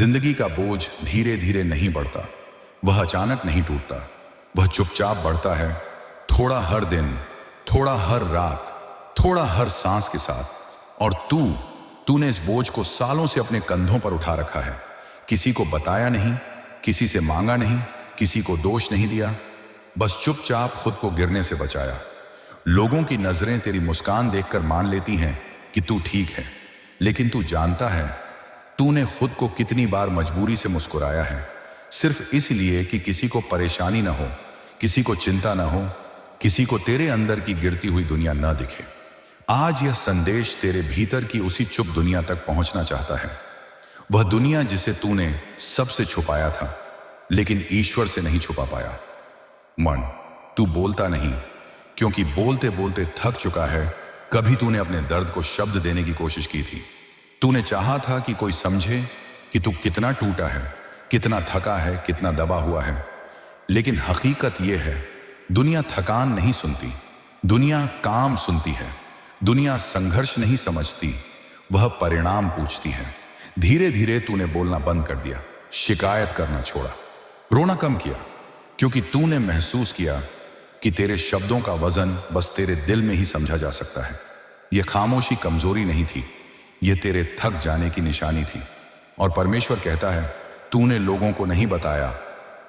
जिंदगी का बोझ धीरे धीरे नहीं बढ़ता, वह अचानक नहीं टूटता, वह चुपचाप बढ़ता है, थोड़ा हर दिन, थोड़ा हर रात, थोड़ा हर सांस के साथ। और तूने इस बोझ को सालों से अपने कंधों पर उठा रखा है। किसी को बताया नहीं, किसी से मांगा नहीं, किसी को दोष नहीं दिया, बस चुपचाप खुद को गिरने से बचाया। लोगों की नजरें तेरी मुस्कान देखकर मान लेती हैं कि तू ठीक है, लेकिन तू जानता है तूने खुद को कितनी बार मजबूरी से मुस्कुराया है, सिर्फ इसलिए कि किसी को परेशानी ना हो, किसी को चिंता ना हो, किसी को तेरे अंदर की गिरती हुई दुनिया ना दिखे। आज यह संदेश तेरे भीतर की उसी चुप दुनिया तक पहुंचना चाहता है, वह दुनिया जिसे तूने सबसे छुपाया था लेकिन ईश्वर से नहीं छुपा पाया। मन, तू बोलता नहीं क्योंकि बोलते बोलते थक चुका है। कभी तूने अपने दर्द को शब्द देने की कोशिश की थी, तूने चाहा था कि कोई समझे कि तू कितना टूटा है, कितना थका है, कितना दबा हुआ है। लेकिन हकीकत यह है, दुनिया थकान नहीं सुनती, दुनिया काम सुनती है। दुनिया संघर्ष नहीं समझती, वह परिणाम पूछती है। धीरे धीरे तूने बोलना बंद कर दिया, शिकायत करना छोड़ा, रोना कम किया, क्योंकि तूने महसूस किया कि तेरे शब्दों का वजन बस तेरे दिल में ही समझा जा सकता है। यह खामोशी कमजोरी नहीं थी, यह तेरे थक जाने की निशानी थी। और परमेश्वर कहता है, तूने लोगों को नहीं बताया,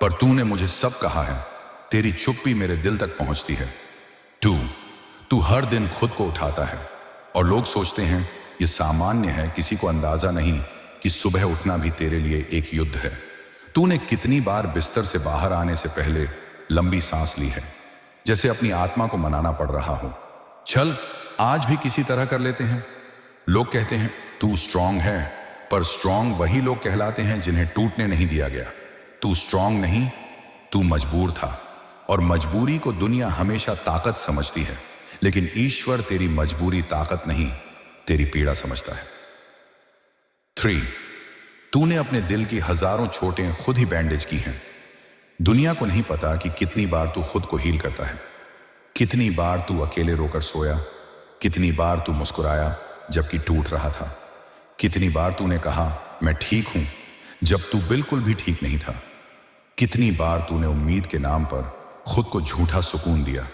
पर तूने मुझे सब कहा है। तेरी चुप्पी मेरे दिल तक पहुंचती है। तू हर दिन खुद को उठाता है और लोग सोचते हैं यह सामान्य है, किसी को अंदाजा नहीं कि सुबह उठना भी तेरे लिए एक युद्ध है। तूने कितनी बार बिस्तर से बाहर आने से पहले लंबी सांस ली है, जैसे अपनी आत्मा को मनाना पड़ रहा हो, चल आज भी किसी तरह कर लेते हैं। लोग कहते हैं तू स्ट्रांग है, पर स्ट्रांग वही लोग कहलाते हैं जिन्हें टूटने नहीं दिया गया। तू स्ट्रांग नहीं, तू मजबूर था, और मजबूरी को दुनिया हमेशा ताकत समझती है, लेकिन ईश्वर तेरी मजबूरी ताकत नहीं, तेरी पीड़ा समझता है। 3, तूने अपने दिल की हजारों चोटें खुद ही बैंडेज की हैं। दुनिया को नहीं पता कि कितनी बार तू खुद को हील करता है, कितनी बार तू अकेले रोकर सोया, कितनी बार तू मुस्कुराया जबकि टूट रहा था, कितनी बार तूने कहा मैं ठीक हूं जब तू बिल्कुल भी ठीक नहीं था, कितनी बार तूने उम्मीद के नाम पर खुद को झूठा सुकून दिया।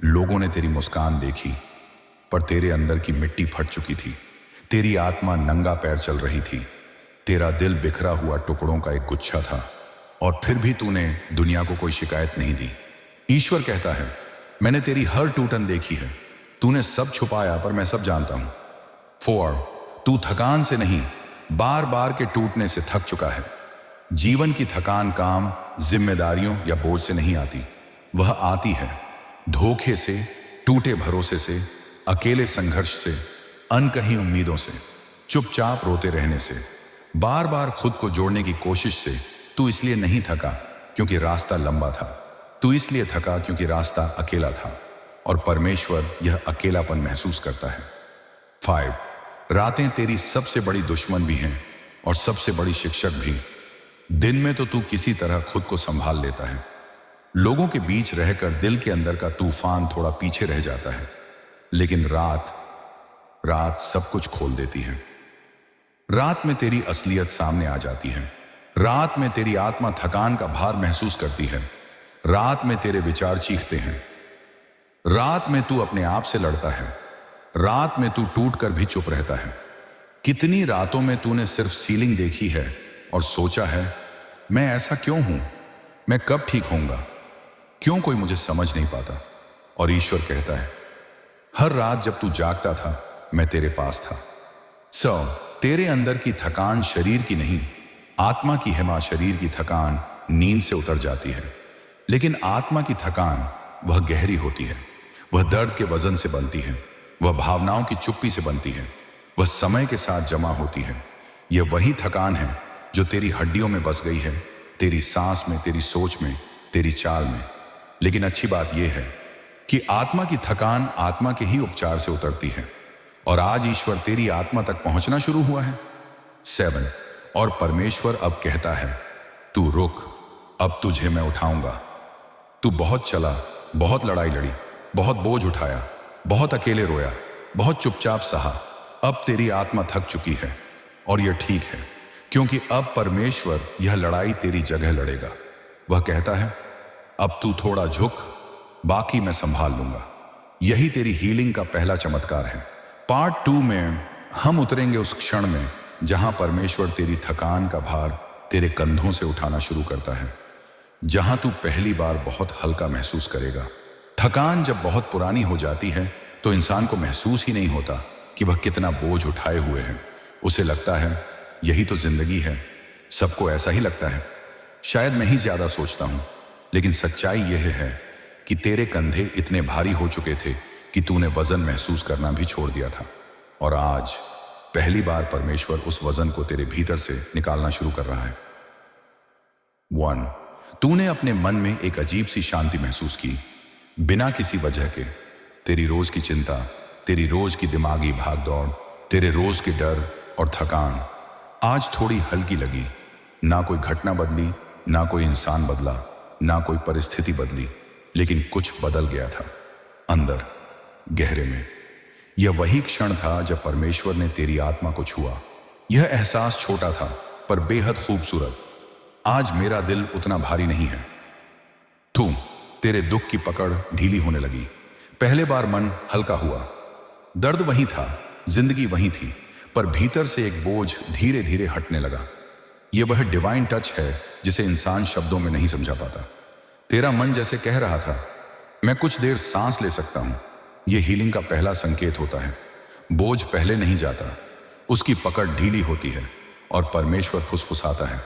लोगों ने तेरी मुस्कान देखी, पर तेरे अंदर की मिट्टी फट चुकी थी, तेरी आत्मा नंगा पैर चल रही थी, तेरा दिल बिखरा हुआ टुकड़ों का एक गुच्छा था, और फिर भी तूने दुनिया को कोई शिकायत नहीं दी। ईश्वर कहता है, मैंने तेरी हर टूटन देखी है, तूने सब छुपाया पर मैं सब जानता हूं। 4, तू थकान से नहीं, बार बार के टूटने से थक चुका है। जीवन की थकान काम, जिम्मेदारियों या बोझ से नहीं आती, वह आती है धोखे से, टूटे भरोसे से, अकेले संघर्ष से, अनकही उम्मीदों से, चुपचाप रोते रहने से, बार बार खुद को जोड़ने की कोशिश से। तू इसलिए नहीं थका क्योंकि रास्ता लंबा था, तू इसलिए थका क्योंकि रास्ता अकेला था, और परमेश्वर यह अकेलापन महसूस करता है। 5, रातें तेरी सबसे बड़ी दुश्मन भी हैं और सबसे बड़ी शिक्षक भी। दिन में तो तू किसी तरह खुद को संभाल लेता है, लोगों के बीच रहकर दिल के अंदर का तूफान थोड़ा पीछे रह जाता है, लेकिन रात सब कुछ खोल देती है। रात में तेरी असलियत सामने आ जाती है, रात में तेरी आत्मा थकान का भार महसूस करती है, रात में तेरे विचार चीखते हैं, रात में तू अपने आप से लड़ता है, रात में तू टूट कर भी चुप रहता है। कितनी रातों में तूने सिर्फ सीलिंग देखी है और सोचा है, मैं ऐसा क्यों हूं, मैं कब ठीक होऊंगा, क्यों कोई मुझे समझ नहीं पाता। और ईश्वर कहता है, हर रात जब तू जागता था मैं तेरे पास था। तेरे अंदर की थकान शरीर की नहीं, आत्मा की है। मां, शरीर की थकान नींद से उतर जाती है, लेकिन आत्मा की थकान वह गहरी होती है, वह दर्द के वजन से बनती है, वह भावनाओं की चुप्पी से बनती है, वह समय के साथ जमा होती है। यह वही थकान है जो तेरी हड्डियों में बस गई है, तेरी सांस में, तेरी सोच में, तेरी चाल में। लेकिन अच्छी बात यह है कि आत्मा की थकान आत्मा के ही उपचार से उतरती है, और आज ईश्वर तेरी आत्मा तक पहुंचना शुरू हुआ है। 7, और परमेश्वर अब कहता है, तू रुक, अब तुझे मैं उठाऊंगा। तू बहुत चला, बहुत लड़ाई लड़ी, बहुत बोझ उठाया, बहुत अकेले रोया, बहुत चुपचाप सहा। अब तेरी आत्मा थक चुकी है, और यह ठीक है, क्योंकि अब परमेश्वर यह लड़ाई तेरी जगह लड़ेगा। वह कहता है, अब तू थोड़ा झुक, बाकी मैं संभाल लूंगा। यही तेरी हीलिंग का पहला चमत्कार है। पार्ट 2 में हम उतरेंगे उस क्षण में जहां परमेश्वर तेरी थकान का भार तेरे कंधों से उठाना शुरू करता है, जहां तू पहली बार बहुत हल्का महसूस करेगा। थकान जब बहुत पुरानी हो जाती है तो इंसान को महसूस ही नहीं होता कि वह कितना बोझ उठाए हुए है। उसे लगता है यही तो जिंदगी है, सबको ऐसा ही लगता है। शायद मैं ही ज्यादा सोचता हूं, लेकिन सच्चाई यह है कि तेरे कंधे इतने भारी हो चुके थे कि तूने वजन महसूस करना भी छोड़ दिया था। और आज पहली बार परमेश्वर उस वजन को तेरे भीतर से निकालना शुरू कर रहा है। 1, तूने अपने मन में एक अजीब सी शांति महसूस की, बिना किसी वजह के। तेरी रोज की चिंता, तेरी रोज की दिमागी भागदौड़, तेरे रोज के डर और थकान आज थोड़ी हल्की लगी। ना कोई घटना बदली, ना कोई इंसान बदला, ना कोई परिस्थिति बदली, लेकिन कुछ बदल गया था अंदर, गहरे में। यह वही क्षण था जब परमेश्वर ने तेरी आत्मा को छुआ। यह एहसास छोटा था पर बेहद खूबसूरत। आज मेरा दिल उतना भारी नहीं है। तेरे दुख की पकड़ ढीली होने लगी। पहले बार मन हल्का हुआ। दर्द वही था, जिंदगी वही थी, पर भीतर से एक बोझ धीरे धीरे हटने लगा। यह वह डिवाइन टच है जिसे इंसान शब्दों में नहीं समझा पाता। तेरा मन जैसे कह रहा था, मैं कुछ देर सांस ले सकता हूं। यह हीलिंग का पहला संकेत होता है। बोझ पहले नहीं जाता, उसकी पकड़ ढीली होती है और परमेश्वर फुसफुसाता है,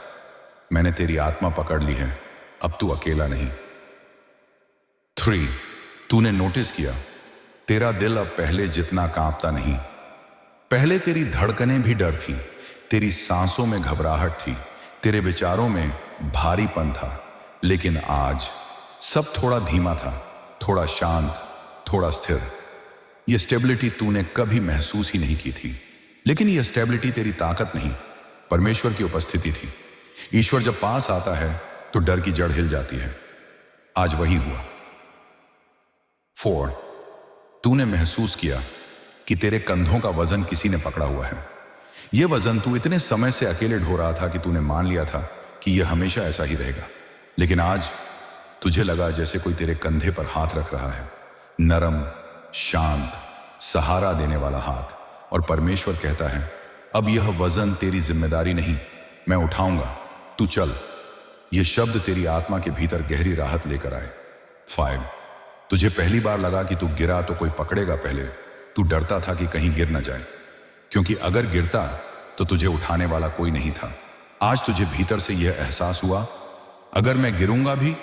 मैंने तेरी आत्मा पकड़ ली है, अब तू अकेला नहीं। 3, तूने नोटिस किया, तेरा दिल अब पहले जितना कांपता नहीं। पहले तेरी धड़कनें भी डर थी, तेरी सांसों में घबराहट थी, तेरे विचारों में भारीपन था। लेकिन आज सब थोड़ा धीमा था, थोड़ा शांत, थोड़ा स्थिर। यह स्टेबिलिटी तूने कभी महसूस ही नहीं की थी। लेकिन यह स्टेबिलिटी तेरी ताकत नहीं, परमेश्वर की उपस्थिति थी। ईश्वर जब पास आता है तो डर की जड़ हिल जाती है। आज वही हुआ। 4, तूने महसूस किया कि तेरे कंधों का वजन किसी ने पकड़ा हुआ है। यह वजन तू इतने समय से अकेले ढो रहा था कि तूने मान लिया था कि यह हमेशा ऐसा ही रहेगा। लेकिन आज तुझे लगा जैसे कोई तेरे कंधे पर हाथ रख रहा है, नरम, शांत, सहारा देने वाला हाथ। और परमेश्वर कहता है, अब यह वजन तेरी जिम्मेदारी नहीं, मैं उठाऊंगा, तू चल। यह शब्द तेरी आत्मा के भीतर गहरी राहत लेकर आए। 5, तुझे पहली बार लगा कि तू गिरा तो कोई पकड़ेगा। पहले तू डरता था कि कहीं गिर न जाए, क्योंकि अगर गिरता तो तुझे उठाने वाला कोई नहीं था। आज तुझे भीतर से यह एहसास हुआ, अगर मैं गिरूंगा भी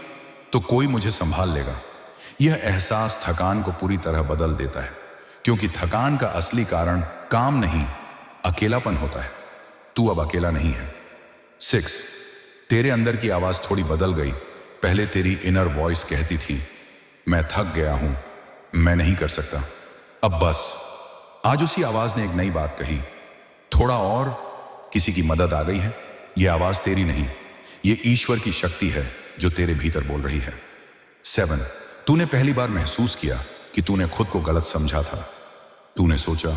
तो कोई मुझे संभाल लेगा। यह एहसास थकान को पूरी तरह बदल देता है, क्योंकि थकान का असली कारण काम नहीं, अकेलापन होता है। तू अब अकेला नहीं है। 6, तेरे अंदर की आवाज थोड़ी बदल गई। पहले तेरी इनर वॉइस कहती थी, मैं थक गया हूं, मैं नहीं कर सकता, अब बस। आज उसी आवाज ने एक नई बात कही, थोड़ा और, किसी की मदद आ गई है। यह आवाज तेरी नहीं, यह ईश्वर की शक्ति है जो तेरे भीतर बोल रही है। 7, तूने पहली बार महसूस किया कि तूने खुद को गलत समझा था। तूने सोचा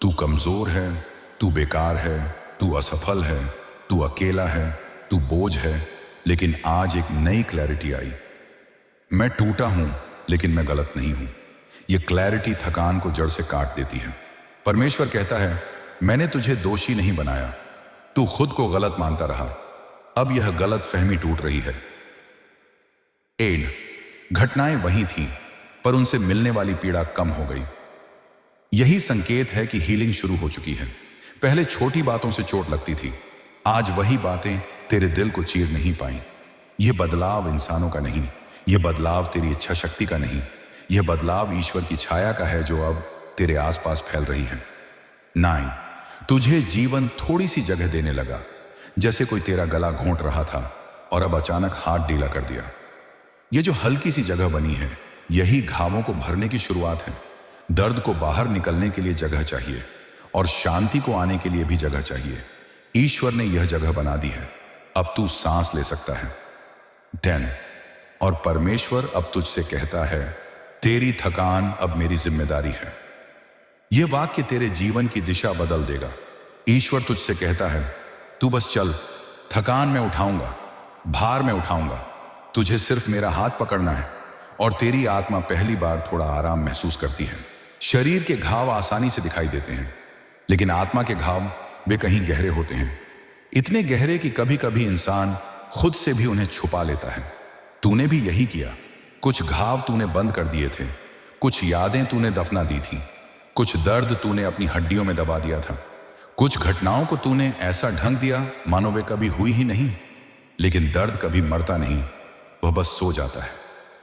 तू कमजोर है, तू बेकार है, तू असफल है, तू अकेला है, तू बोझ है। लेकिन आज एक नई क्लैरिटी आई, मैं टूटा हूं लेकिन मैं गलत नहीं हूं। यह क्लैरिटी थकान को जड़ से काट देती है। परमेश्वर कहता है, मैंने तुझे दोषी नहीं बनाया, तू खुद को गलत मानता रहा, अब यह गलत फहमी टूट रही है। 8, घटनाएं वही थीं, पर उनसे मिलने वाली पीड़ा कम हो गई। यही संकेत है कि हीलिंग शुरू हो चुकी है। पहले छोटी बातों से चोट लगती थी, आज वही बातें तेरे दिल को चीर नहीं पाई। यह बदलाव इंसानों का नहीं, यह बदलाव तेरी इच्छा शक्ति का नहीं, यह बदलाव ईश्वर की छाया का है जो अब तेरे आसपास फैल रही है। 9, तुझे जीवन थोड़ी सी जगह देने लगा, जैसे कोई तेरा गला घोंट रहा था और अब अचानक हाथ ढीला कर दिया। यह जो हल्की सी जगह बनी है, यही घावों को भरने की शुरुआत है। दर्द को बाहर निकलने के लिए जगह चाहिए और शांति को आने के लिए भी जगह चाहिए। ईश्वर ने यह जगह बना दी है, अब तू सांस ले सकता है। 10, और परमेश्वर अब तुझसे कहता है, तेरी थकान अब मेरी जिम्मेदारी है। यह वाक्य तेरे जीवन की दिशा बदल देगा। ईश्वर तुझसे कहता है, तू बस चल, थकान मैं उठाऊंगा, भार मैं उठाऊंगा, तुझे सिर्फ मेरा हाथ पकड़ना है। और तेरी आत्मा पहली बार थोड़ा आराम महसूस करती है। शरीर के घाव आसानी से दिखाई देते हैं, लेकिन आत्मा के घाव वे कहीं गहरे होते हैं, इतने गहरे कि कभी कभी इंसान खुद से भी उन्हें छुपा लेता है। तूने भी यही किया। कुछ घाव तूने बंद कर दिए थे, कुछ यादें तूने दफना दी थी, कुछ दर्द तूने अपनी हड्डियों में दबा दिया था, कुछ घटनाओं को तूने ऐसा ढंग दिया मानो वे कभी हुई ही नहीं। लेकिन दर्द कभी मरता नहीं, वह बस सो जाता है।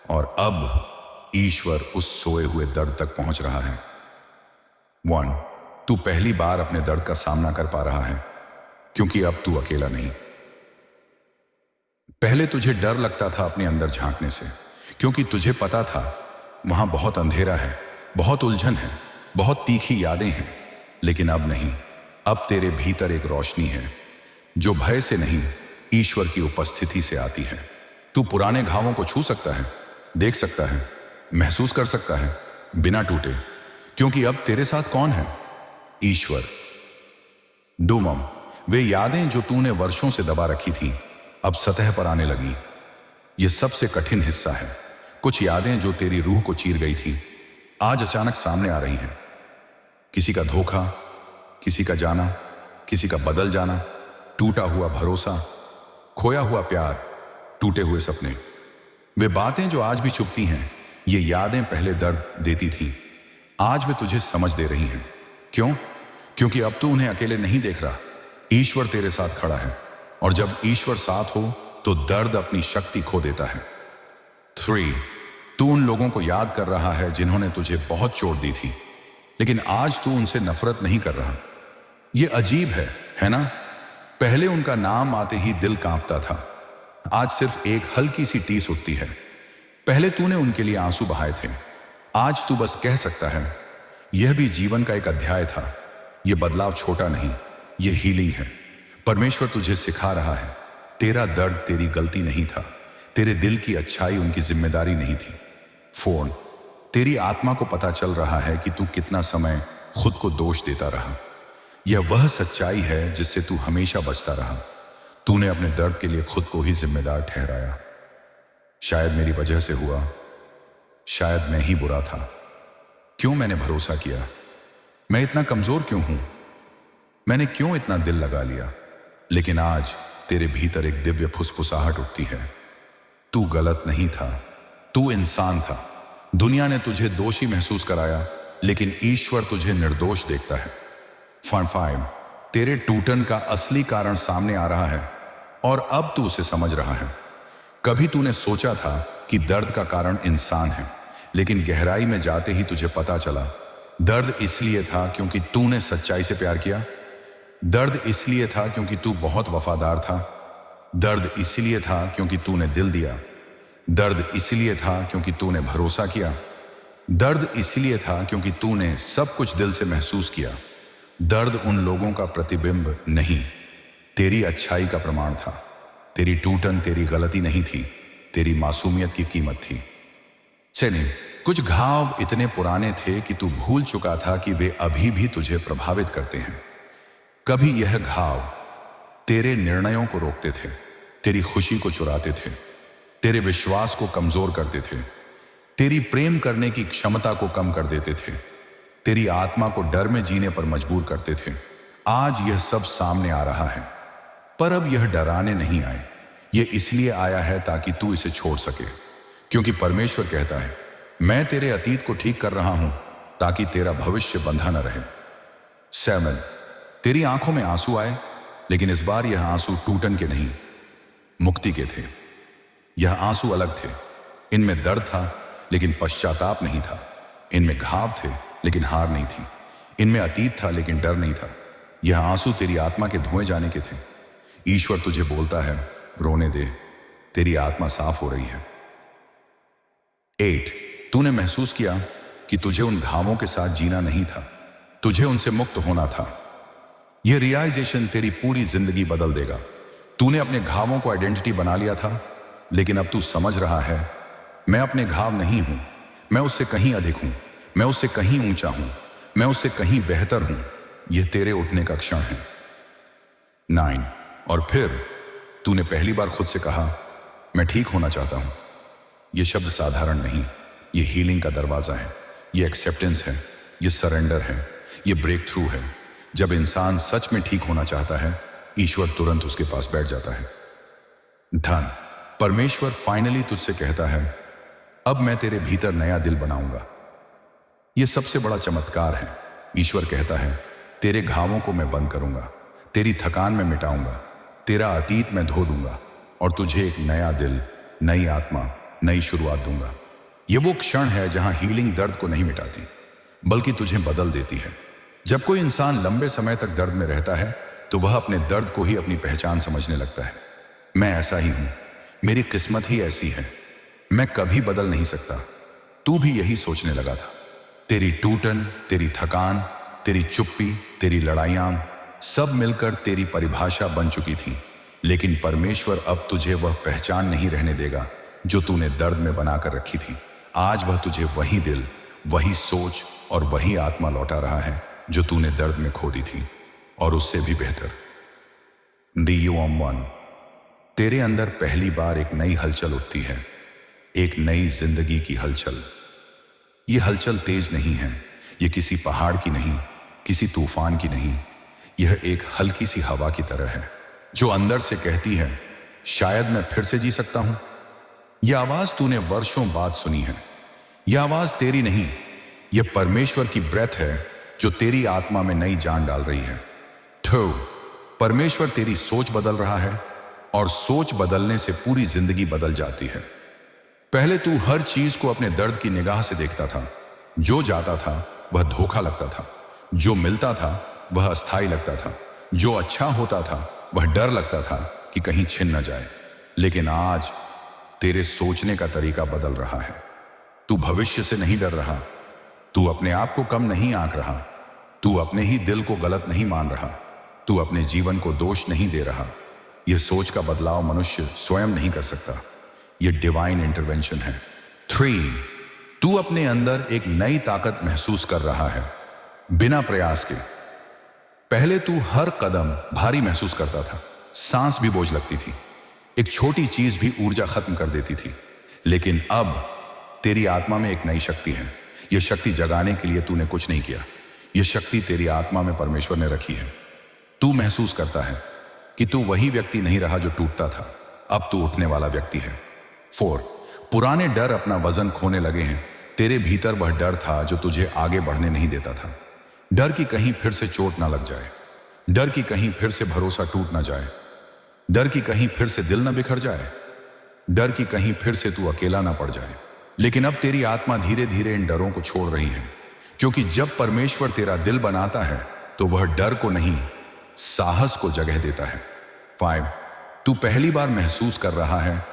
और अब ईश्वर उस सोए हुए दर्द तक पहुंच रहा है। 1, तू पहली बार अपने दर्द का सामना कर पा रहा है, क्योंकि अब तू अकेला नहीं। पहले तुझे डर लगता था अपने अंदर झांकने से, क्योंकि तुझे पता था वहां बहुत अंधेरा है, बहुत उलझन है, बहुत तीखी यादें हैं। लेकिन अब नहीं, अब तेरे भीतर एक रोशनी है जो भय से नहीं, ईश्वर की उपस्थिति से आती है। तू पुराने घावों को छू सकता है, देख सकता है, महसूस कर सकता है, बिना टूटे, क्योंकि अब तेरे साथ कौन है? ईश्वर। डूमम, वे यादें जो तूने वर्षों से दबा रखी थी अब सतह पर आने लगी। यह सबसे कठिन हिस्सा है। कुछ यादें जो तेरी रूह को चीर गई थी आज अचानक सामने आ रही हैं। किसी का धोखा, किसी का जाना, किसी का बदल जाना, टूटा हुआ भरोसा, खोया हुआ प्यार, टूटे हुए सपने। वे बातें जो आज भी चुभती हैं, ये यादें पहले दर्द देती थीं, आज वे तुझे समझ दे रही हैं। क्यों? क्योंकि अब तू उन्हें अकेले नहीं देख रहा, ईश्वर तेरे साथ खड़ा है। और जब ईश्वर साथ हो तो दर्द अपनी शक्ति खो देता है। 3, तू उन लोगों को याद कर रहा है जिन्होंने तुझे बहुत चोट दी थी, लेकिन आज तू उनसे नफरत नहीं कर रहा। यह अजीब है ना? पहले उनका नाम आते ही दिल कांपता था, आज सिर्फ एक हल्की सी टीस उठती है। पहले तूने उनके लिए आंसू बहाए थे, आज तू बस कह सकता है यह भी जीवन का एक अध्याय था। यह बदलाव छोटा नहीं, यह हीलिंग है। परमेश्वर तुझे सिखा रहा है, तेरा दर्द तेरी गलती नहीं था, तेरे दिल की अच्छाई उनकी जिम्मेदारी नहीं थी। 4, तेरी आत्मा को पता चल रहा है कि तू कितना समय खुद को दोष देता रहा। यह वह सच्चाई है जिससे तू हमेशा बचता रहा। तूने अपने दर्द के लिए खुद को ही जिम्मेदार ठहराया। शायद मेरी वजह से हुआ, शायद मैं ही बुरा था। क्यों मैंने भरोसा किया? मैं इतना कमजोर क्यों हूं? मैंने क्यों इतना दिल लगा लिया? लेकिन आज तेरे भीतर एक दिव्य फुसफुसाहट उठती है। तू गलत नहीं था, तू इंसान था। दुनिया ने तुझे दोषी महसूस कराया, लेकिन ईश्वर तुझे निर्दोष देखता है। 5, तेरे टूटन का असली कारण सामने आ रहा है और अब तू उसे समझ रहा है। कभी तूने सोचा था कि दर्द का कारण इंसान है, लेकिन गहराई में जाते ही तुझे पता चला दर्द इसलिए था क्योंकि तूने सच्चाई से प्यार किया। दर्द इसलिए था क्योंकि तू बहुत वफादार था। दर्द इसलिए था क्योंकि तूने दिल दिया। दर्द इसलिए था क्योंकि तूने भरोसा किया। दर्द इसलिए था क्योंकि तूने सब कुछ दिल से महसूस किया। दर्द उन लोगों का प्रतिबिंब नहीं, तेरी अच्छाई का प्रमाण था। तेरी टूटन तेरी गलती नहीं थी, तेरी मासूमियत की कीमत थी। सैनी, कुछ घाव इतने पुराने थे कि तू भूल चुका था कि वे अभी भी तुझे प्रभावित करते हैं। कभी यह घाव तेरे निर्णयों को रोकते थे, तेरी खुशी को चुराते थे, तेरे विश्वास को कमजोर करते थे, तेरी प्रेम करने की क्षमता को कम कर देते थे, तेरी आत्मा को डर में जीने पर मजबूर करते थे। आज यह सब सामने आ रहा है, पर अब यह डराने नहीं आए। यह इसलिए आया है ताकि तू इसे छोड़ सके, क्योंकि परमेश्वर कहता है मैं तेरे अतीत को ठीक कर रहा हूं ताकि तेरा भविष्य बंधा न रहे। 7, तेरी आंखों में आंसू आए, लेकिन इस बार यह आंसू टूटन के नहीं, मुक्ति के थे। यह आंसू अलग थे, इनमें दर्द था लेकिन पश्चाताप नहीं था। इनमें घाव थे लेकिन हार नहीं थी। इनमें अतीत था लेकिन डर नहीं था। यह आंसू तेरी आत्मा के धुएं जाने के थे। ईश्वर तुझे बोलता है रोने दे, तेरी आत्मा साफ हो रही है। 8, तूने महसूस किया कि तुझे उन घावों के साथ जीना नहीं था, तुझे उनसे मुक्त होना था। यह रियलाइजेशन तेरी पूरी जिंदगी बदल देगा। तूने अपने घावों को आइडेंटिटी बना लिया था, लेकिन अब तू समझ रहा है मैं अपने घाव नहीं हूं, मैं उससे कहीं अधिक हूं, मैं उससे कहीं ऊंचा हूं, मैं उससे कहीं बेहतर हूं। यह तेरे उठने का क्षण है। 9, और फिर तूने पहली बार खुद से कहा, मैं ठीक होना चाहता हूं। यह शब्द साधारण नहीं, यह हीलिंग का दरवाजा है, यह एक्सेप्टेंस है, यह सरेंडर है, यह ब्रेक थ्रू है। जब इंसान सच में ठीक होना चाहता है, ईश्वर तुरंत उसके पास बैठ जाता है। धन परमेश्वर फाइनली तुझसे कहता है, अब मैं तेरे भीतर नया दिल बनाऊंगा। यह सबसे बड़ा चमत्कार है। ईश्वर कहता है, तेरे घावों को मैं बंद करूंगा, तेरी थकान में मिटाऊंगा, तेरा अतीत में धो दूंगा और तुझे एक नया दिल, नई आत्मा, नई शुरुआत दूंगा। यह वो क्षण है जहां हीलिंग दर्द को नहीं मिटाती, बल्कि तुझे बदल देती है। जब कोई इंसान लंबे समय तक दर्द में रहता है, तो वह अपने दर्द को ही अपनी पहचान समझने लगता है। मैं ऐसा ही हूं, मेरी किस्मत ही ऐसी है, मैं कभी बदल नहीं सकता। तू भी यही सोचने लगा था। तेरी टूटन, तेरी थकान, तेरी चुप्पी, तेरी लड़ाइयां सब मिलकर तेरी परिभाषा बन चुकी थी। लेकिन परमेश्वर अब तुझे वह पहचान नहीं रहने देगा जो तूने दर्द में बनाकर रखी थी। आज वह तुझे वही दिल, वही सोच और वही आत्मा लौटा रहा है जो तूने दर्द में खो दी थी, और उससे भी बेहतर। DUM1 तेरे अंदर पहली बार एक नई हलचल उठती है, एक नई जिंदगी की हलचल। यह हलचल तेज नहीं है, यह किसी पहाड़ की नहीं, किसी तूफान की नहीं, यह एक हल्की सी हवा की तरह है जो अंदर से कहती है, शायद मैं फिर से जी सकता हूं। यह आवाज तूने वर्षों बाद सुनी है। यह आवाज तेरी नहीं, यह परमेश्वर की ब्रेथ है जो तेरी आत्मा में नई जान डाल रही है। परमेश्वर तेरी सोच बदल रहा है, और सोच बदलने से पूरी जिंदगी बदल जाती है। पहले तू हर चीज को अपने दर्द की निगाह से देखता था। जो जाता था वह धोखा लगता था, जो मिलता था वह अस्थायी लगता था, जो अच्छा होता था वह डर लगता था कि कहीं छिन न जाए। लेकिन आज तेरे सोचने का तरीका बदल रहा है। तू भविष्य से नहीं डर रहा, तू अपने आप को कम नहीं आंक रहा, तू अपने ही दिल को गलत नहीं मान रहा, तू अपने जीवन को दोष नहीं दे रहा। यह सोच का बदलाव मनुष्य स्वयं नहीं कर सकता, यह डिवाइन इंटरवेंशन है। 3 तू अपने अंदर एक नई ताकत महसूस कर रहा है, बिना प्रयास के। पहले तू हर कदम भारी महसूस करता था, सांस भी बोझ लगती थी, एक छोटी चीज भी ऊर्जा खत्म कर देती थी। लेकिन अब तेरी आत्मा में एक नई शक्ति है। यह शक्ति जगाने के लिए तूने कुछ नहीं किया, यह शक्ति तेरी आत्मा में परमेश्वर ने रखी है। तू महसूस करता है कि तू वही व्यक्ति नहीं रहा जो टूटता था, अब तू उठने वाला व्यक्ति है। 4 पुराने डर अपना वजन खोने लगे हैं। तेरे भीतर वह डर था जो तुझे आगे बढ़ने नहीं देता था। डर कि कहीं फिर से चोट ना लग जाए, डर कि कहीं फिर से भरोसा टूट ना जाए, डर कि कहीं फिर से दिल ना बिखर जाए, डर कि कहीं फिर से तू अकेला ना पड़ जाए। लेकिन अब तेरी आत्मा धीरे धीरे इन डरों को छोड़ रही है, क्योंकि जब परमेश्वर तेरा दिल बनाता है तो वह डर को नहीं, साहस को जगह देता है। 5 तू पहली बार महसूस कर रहा है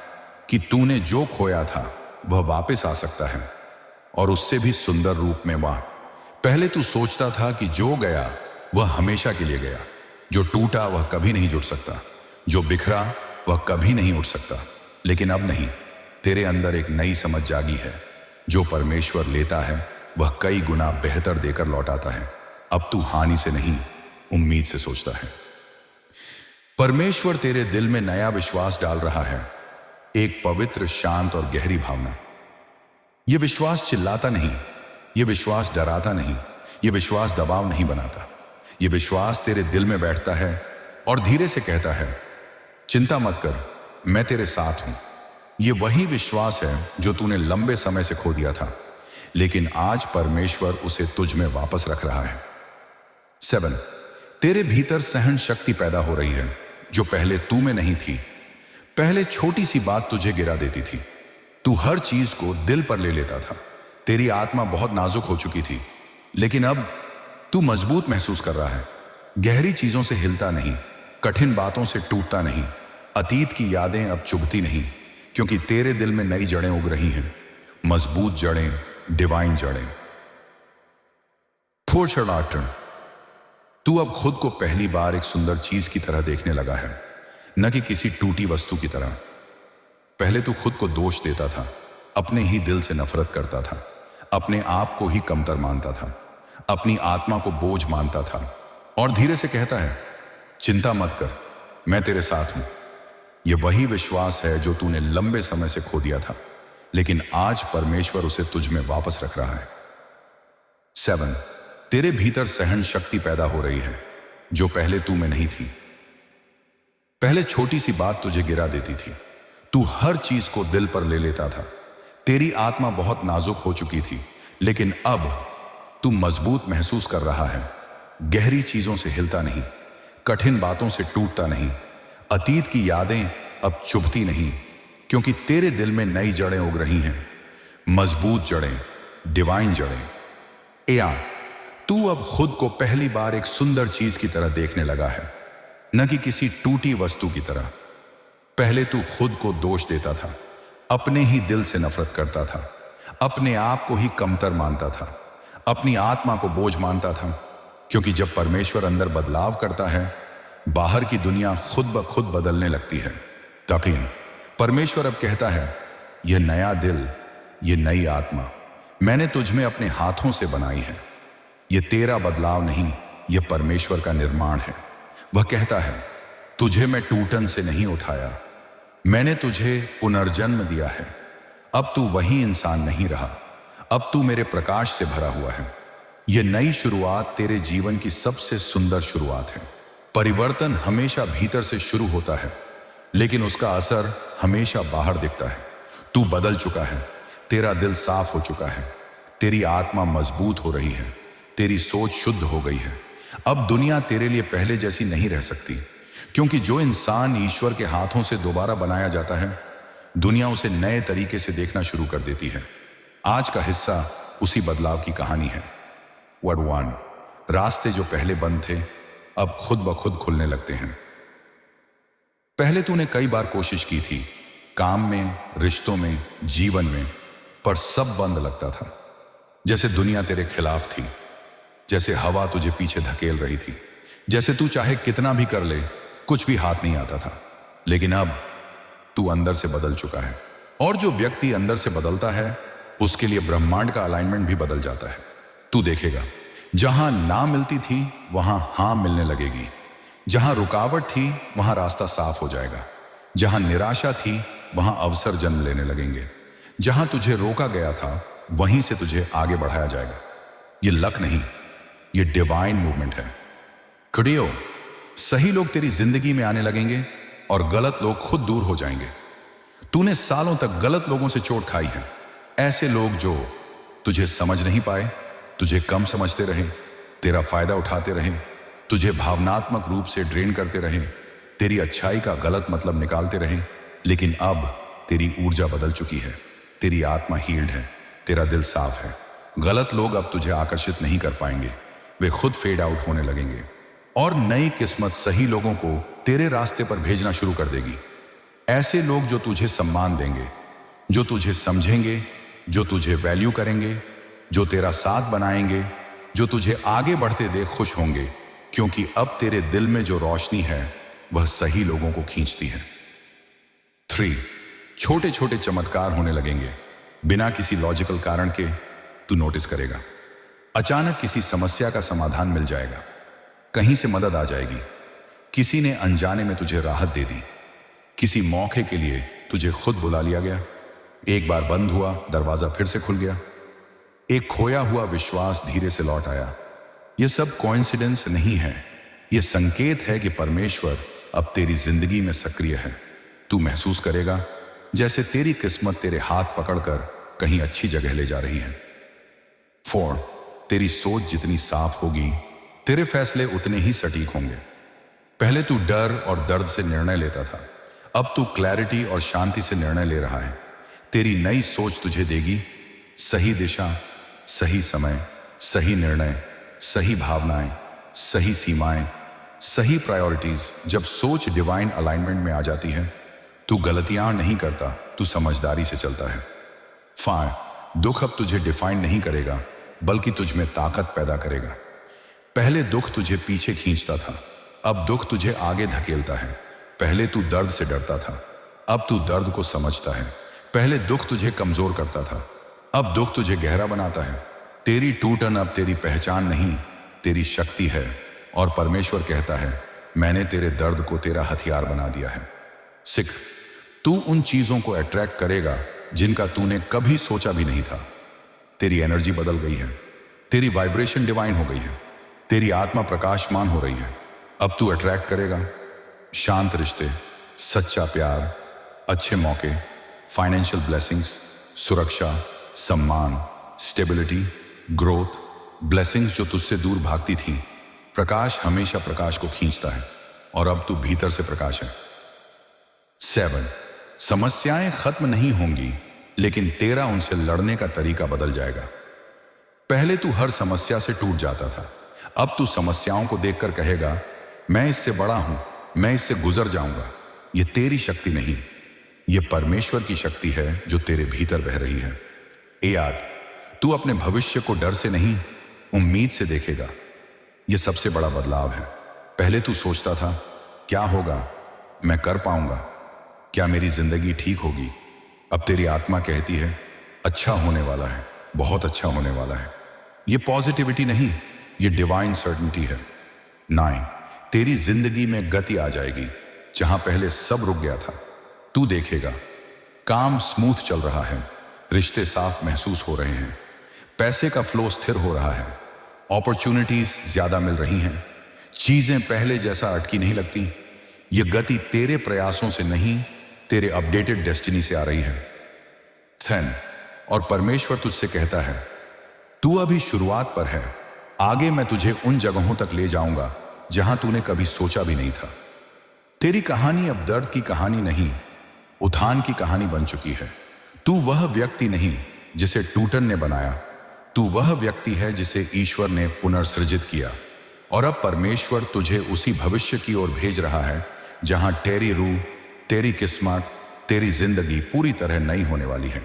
कि तूने जो खोया था वह वापस आ सकता है, और उससे भी सुंदर रूप में। वह पहले तू सोचता था कि जो गया वह हमेशा के लिए गया, जो टूटा वह कभी नहीं जुड़ सकता, जो बिखरा वह कभी नहीं उठ सकता। लेकिन अब नहीं, तेरे अंदर एक नई समझ जागी है। जो परमेश्वर लेता है वह कई गुना बेहतर देकर लौटाता है। अब तू हानि से नहीं, उम्मीद से सोचता है। परमेश्वर तेरे दिल में नया विश्वास डाल रहा है, एक पवित्र, शांत और गहरी भावना। यह विश्वास चिल्लाता नहीं, यह विश्वास डराता नहीं, यह विश्वास दबाव नहीं बनाता। यह विश्वास तेरे दिल में बैठता है और धीरे से कहता है, चिंता मत कर, मैं तेरे साथ हूं। यह वही विश्वास है जो तूने लंबे समय से खो दिया था, लेकिन आज परमेश्वर उसे तुझ में वापस रख रहा है। 7 तेरे भीतर सहन शक्ति पैदा हो रही है जो पहले तू में नहीं थी। पहले छोटी सी बात तुझे गिरा देती थी, तू हर चीज को दिल पर ले लेता था। तेरी आत्मा बहुत नाजुक हो चुकी थी, लेकिन अब तू मजबूत महसूस कर रहा है। गहरी चीजों से हिलता नहीं, कठिन बातों से टूटता नहीं, अतीत की यादें अब चुभती नहीं, क्योंकि तेरे दिल में नई जड़ें उग रही हैं, मजबूत जड़ें, डिवाइन जड़ें। फोरशडाटन तू अब खुद को पहली बार एक सुंदर चीज की तरह देखने लगा है, न कि किसी टूटी वस्तु की तरह। पहले तू खुद को दोष देता था, अपने ही दिल से नफरत करता था, अपने आप को ही कमतर मानता था, अपनी आत्मा को बोझ मानता था, और धीरे से कहता है, चिंता मत कर, मैं तेरे साथ हूं। यह वही विश्वास है जो तूने लंबे समय से खो दिया था, लेकिन आज परमेश्वर उसे तुझ में वापस रख रहा है। 7, तेरे भीतर सहन शक्ति पैदा हो रही है जो पहले तू में नहीं थी। पहले छोटी सी बात तुझे गिरा देती थी, तू हर चीज को दिल पर ले लेता था। तेरी आत्मा बहुत नाजुक हो चुकी थी, लेकिन अब तू मजबूत महसूस कर रहा है। गहरी चीजों से हिलता नहीं, कठिन बातों से टूटता नहीं, अतीत की यादें अब चुभती नहीं, क्योंकि तेरे दिल में नई जड़ें उग रही हैं, मजबूत जड़ें, डिवाइन जड़ें। एयान, तू अब खुद को पहली बार एक सुंदर चीज की तरह देखने लगा है, न कि किसी टूटी वस्तु की तरह। पहले तू खुद को दोष देता था, अपने ही दिल से नफरत करता था, अपने आप को ही कमतर मानता था, अपनी आत्मा को बोझ मानता था। क्योंकि जब परमेश्वर अंदर बदलाव करता है, बाहर की दुनिया खुद ब खुद बदलने लगती है। तकीन, परमेश्वर अब कहता है, यह नया दिल, यह नई आत्मा मैंने तुझ में अपने हाथों से बनाई है। यह तेरा बदलाव नहीं, यह परमेश्वर का निर्माण है। वह कहता है, तुझे मैं टूटन से नहीं उठाया, मैंने तुझे पुनर्जन्म दिया है। अब तू वही इंसान नहीं रहा, अब तू मेरे प्रकाश से भरा हुआ है। यह नई शुरुआत तेरे जीवन की सबसे सुंदर शुरुआत है। परिवर्तन हमेशा भीतर से शुरू होता है, लेकिन उसका असर हमेशा बाहर दिखता है। तू बदल चुका है, तेरा दिल साफ हो चुका है, तेरी आत्मा मजबूत हो रही है, तेरी सोच शुद्ध हो गई है। अब दुनिया तेरे लिए पहले जैसी नहीं रह सकती, क्योंकि जो इंसान ईश्वर के हाथों से दोबारा बनाया जाता है, दुनिया उसे नए तरीके से देखना शुरू कर देती है। आज का हिस्सा उसी बदलाव की कहानी है। वर्ड 1, रास्ते जो पहले बंद थे अब खुद ब खुद खुलने लगते हैं। पहले तूने कई बार कोशिश की थी, काम में, रिश्तों में, जीवन में, पर सब बंद लगता था। जैसे दुनिया तेरे खिलाफ थी, जैसे हवा तुझे पीछे धकेल रही थी, जैसे तू चाहे कितना भी कर ले कुछ भी हाथ नहीं आता था। लेकिन अब तू अंदर से बदल चुका है, और जो व्यक्ति अंदर से बदलता है उसके लिए ब्रह्मांड का अलाइनमेंट भी बदल जाता है। तू देखेगा, जहां ना मिलती थी वहां हां मिलने लगेगी, जहां रुकावट थी वहां रास्ता साफ हो जाएगा, जहां निराशा थी वहां अवसर जन्म लेने लगेंगे, जहां तुझे रोका गया था वहीं से तुझे आगे बढ़ाया जाएगा। ये लक नहीं, ये डिवाइन मूवमेंट है। खड़ियो, सही लोग तेरी जिंदगी में आने लगेंगे और गलत लोग खुद दूर हो जाएंगे। तूने सालों तक गलत लोगों से चोट खाई है, ऐसे लोग जो तुझे समझ नहीं पाए, तुझे कम समझते रहे, तेरा फायदा उठाते रहे, तुझे भावनात्मक रूप से ड्रेन करते रहे, तेरी अच्छाई का गलत मतलब निकालते रहे। लेकिन अब तेरी ऊर्जा बदल चुकी है, तेरी आत्मा हील्ड है, तेरा दिल साफ है। गलत लोग अब तुझे आकर्षित नहीं कर पाएंगे, वे खुद फेड आउट होने लगेंगे, और नई किस्मत सही लोगों को तेरे रास्ते पर भेजना शुरू कर देगी। ऐसे लोग जो तुझे सम्मान देंगे, जो तुझे समझेंगे, जो तुझे वैल्यू करेंगे, जो तेरा साथ बनाएंगे, जो तुझे आगे बढ़ते देख खुश होंगे, क्योंकि अब तेरे दिल में जो रोशनी है वह सही लोगों को खींचती है। 3, छोटे छोटे चमत्कार होने लगेंगे, बिना किसी लॉजिकल कारण के। तू नोटिस करेगा, अचानक किसी समस्या का समाधान मिल जाएगा, कहीं से मदद आ जाएगी, किसी ने अनजाने में तुझे राहत दे दी, किसी मौके के लिए तुझे खुद बुला लिया गया, एक बार बंद हुआ दरवाजा फिर से खुल गया, एक खोया हुआ विश्वास धीरे से लौट आया। यह सब कोइंसिडेंस नहीं है, यह संकेत है कि परमेश्वर अब तेरी जिंदगी में सक्रिय है। तू महसूस करेगा जैसे तेरी किस्मत तेरे हाथ पकड़कर कहीं अच्छी जगह ले जा रही है। 4, तेरी सोच जितनी साफ होगी, तेरे फैसले उतने ही सटीक होंगे। पहले तू डर और दर्द से निर्णय लेता था, अब तू क्लैरिटी और शांति से निर्णय ले रहा है। तेरी नई सोच तुझे देगी सही दिशा, सही समय, सही निर्णय, सही भावनाएं, सही सीमाएं, सही प्रायोरिटीज। जब सोच डिवाइन अलाइनमेंट में आ जाती है, तू गलतियां नहीं करता, तू समझदारी से चलता है। 5, दुख अब तुझे डिफाइन नहीं करेगा, बल्कि तुझ में ताकत पैदा करेगा। पहले दुख तुझे पीछे खींचता था, अब दुख तुझे आगे धकेलता है। पहले तू दर्द से डरता था, अब तू दर्द को समझता है। पहले दुख तुझे कमजोर करता था, अब दुख तुझे गहरा बनाता है। तेरी टूटन अब तेरी पहचान नहीं, तेरी शक्ति है। और परमेश्वर कहता है, मैंने तेरे दर्द को तेरा हथियार बना दिया है। सिख, तू उन चीजों को अट्रैक्ट करेगा जिनका तूने कभी सोचा भी नहीं था। तेरी एनर्जी बदल गई है, तेरी वाइब्रेशन डिवाइन हो गई है, तेरी आत्मा प्रकाशमान हो रही है। अब तू अट्रैक्ट करेगा शांत रिश्ते, सच्चा प्यार, अच्छे मौके, फाइनेंशियल ब्लेसिंग्स, सुरक्षा, सम्मान, स्टेबिलिटी, ग्रोथ, ब्लेसिंग्स जो तुझसे दूर भागती थी। प्रकाश हमेशा प्रकाश को खींचता है और अब तू भीतर से प्रकाश है। 7, समस्याएं खत्म नहीं होंगी, लेकिन तेरा उनसे लड़ने का तरीका बदल जाएगा। पहले तू हर समस्या से टूट जाता था, अब तू समस्याओं को देखकर कहेगा, मैं इससे बड़ा हूं, मैं इससे गुजर जाऊंगा। यह तेरी शक्ति नहीं, यह परमेश्वर की शक्ति है जो तेरे भीतर बह रही है। 8, तू अपने भविष्य को डर से नहीं, उम्मीद से देखेगा। यह सबसे बड़ा बदलाव है। पहले तू सोचता था, क्या होगा, मैं कर पाऊंगा, क्या मेरी जिंदगी ठीक होगी। अब तेरी आत्मा कहती है, अच्छा होने वाला है, बहुत अच्छा होने वाला है। यह पॉजिटिविटी नहीं, यह डिवाइन सर्टेनिटी है। 9, तेरी जिंदगी में गति आ जाएगी जहां पहले सब रुक गया था। तू देखेगा, काम स्मूथ चल रहा है, रिश्ते साफ महसूस हो रहे हैं, पैसे का फ्लो स्थिर हो रहा है, अपॉर्चुनिटीज ज्यादा मिल रही हैं, चीजें पहले जैसा अटकी नहीं लगती। यह गति तेरे प्रयासों से नहीं, तेरे अपडेटेड डेस्टिनी से आ रही है। 10, और परमेश्वर तुझसे कहता है, तू अभी शुरुआत पर है, आगे मैं तुझे उन जगहों तक ले जाऊंगा जहां तूने कभी सोचा भी नहीं था। तेरी कहानी अब दर्द की कहानी नहीं, उत्थान की कहानी बन चुकी है। तू वह व्यक्ति नहीं जिसे टूटन ने बनाया, तू वह व्यक्ति है जिसे ईश्वर ने पुनर्सृजित किया। और अब परमेश्वर तुझे उसी भविष्य की ओर भेज रहा है जहां तेरी रूह, तेरी किस्मत, तेरी जिंदगी पूरी तरह नई होने वाली है।